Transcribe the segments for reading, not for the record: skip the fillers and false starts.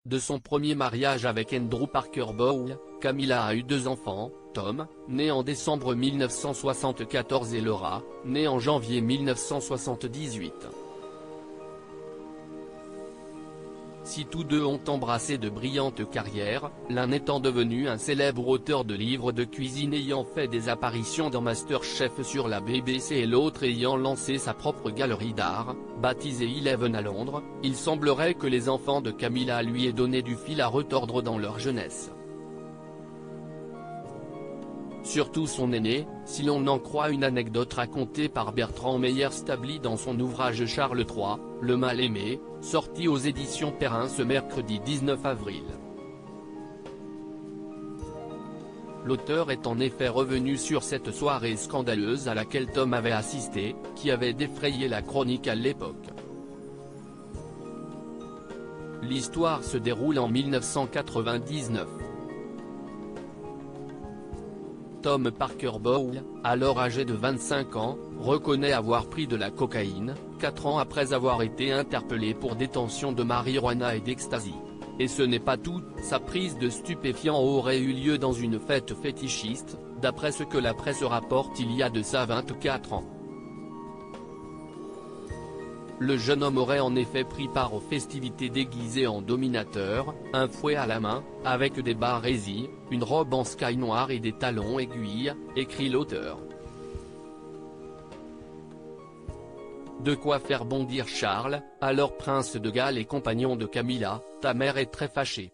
De son premier mariage avec Andrew Parker Bowl, Camilla a eu 2 enfants, Tom, né en décembre 1974 et Laura, née en janvier 1978. Si tous deux ont embrassé de brillantes carrières, l'un étant devenu un célèbre auteur de livres de cuisine ayant fait des apparitions dans MasterChef sur la BBC et l'autre ayant lancé sa propre galerie d'art, baptisée Eleven à Londres, il semblerait que les enfants de Camilla lui aient donné du fil à retordre dans leur jeunesse. Surtout son aîné, si l'on en croit une anecdote racontée par Bertrand Meyer-Stably dans son ouvrage Charles III, le mal-aimé, sorti aux éditions Perrin ce mercredi 19 avril. L'auteur est en effet revenu sur cette soirée scandaleuse à laquelle Tom avait assisté, qui avait défrayé la chronique à l'époque. L'histoire se déroule en 1999. Tom Parker Bowl, alors âgé de 25 ans, reconnaît avoir pris de la cocaïne, 4 ans après avoir été interpellé pour détention de marijuana et d'ecstasy. Et ce n'est pas tout, sa prise de stupéfiants aurait eu lieu dans une fête fétichiste, d'après ce que la presse rapporte il y a de ça 24 ans. Le jeune homme aurait en effet pris part aux festivités déguisé en dominateur, un fouet à la main, avec des barésies, une robe en sky noire et des talons aiguilles, écrit l'auteur. De quoi faire bondir Charles, alors prince de Galles et compagnon de Camilla, ta mère est très fâchée.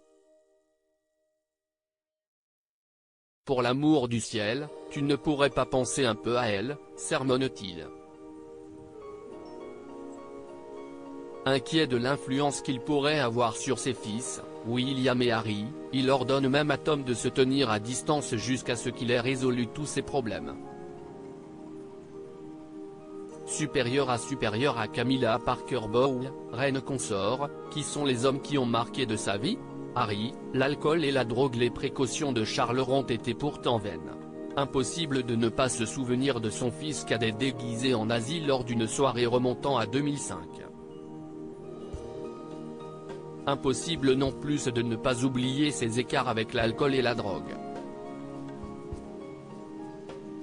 Pour l'amour du ciel, tu ne pourrais pas penser un peu à elle, sermonne-t-il. Inquiet de l'influence qu'il pourrait avoir sur ses fils, William et Harry, il ordonne même à Tom de se tenir à distance jusqu'à ce qu'il ait résolu tous ses problèmes. Supérieur à Camilla Parker Bowl, reine consort, qui sont les hommes qui ont marqué de sa vie? Harry, l'alcool et la drogue. Les précautions de Charles ont été pourtant vaines. Impossible de ne pas se souvenir de son fils cadet déguisé en Asie lors d'une soirée remontant à 2005. Impossible non plus de ne pas oublier ses écarts avec l'alcool et la drogue.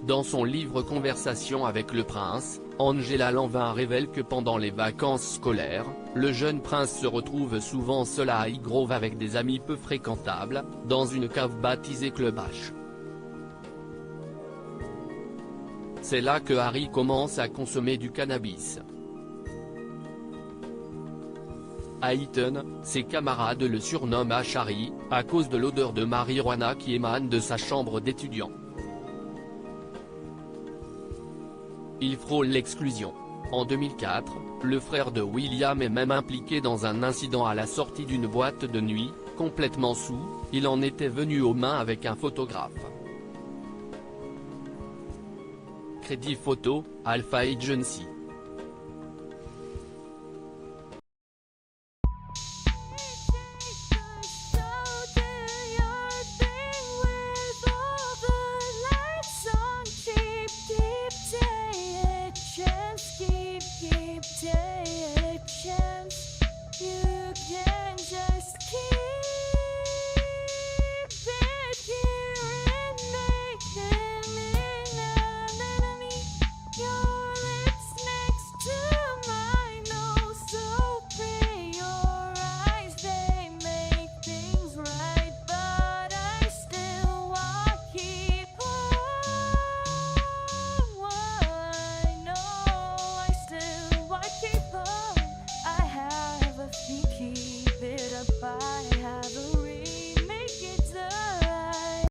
Dans son livre Conversation avec le prince, Angela Lanvin révèle que pendant les vacances scolaires, le jeune prince se retrouve souvent seul à Highgrove avec des amis peu fréquentables, dans une cave baptisée Club H. C'est là que Harry commence à consommer du cannabis. À Eton, ses camarades le surnomment Harry, à cause de l'odeur de marijuana qui émane de sa chambre d'étudiant. Il frôle l'exclusion. En 2004, le frère de William est même impliqué dans un incident à la sortie d'une boîte de nuit, complètement saoul, il en était venu aux mains avec un photographe. Crédit photo, Alpha Agency.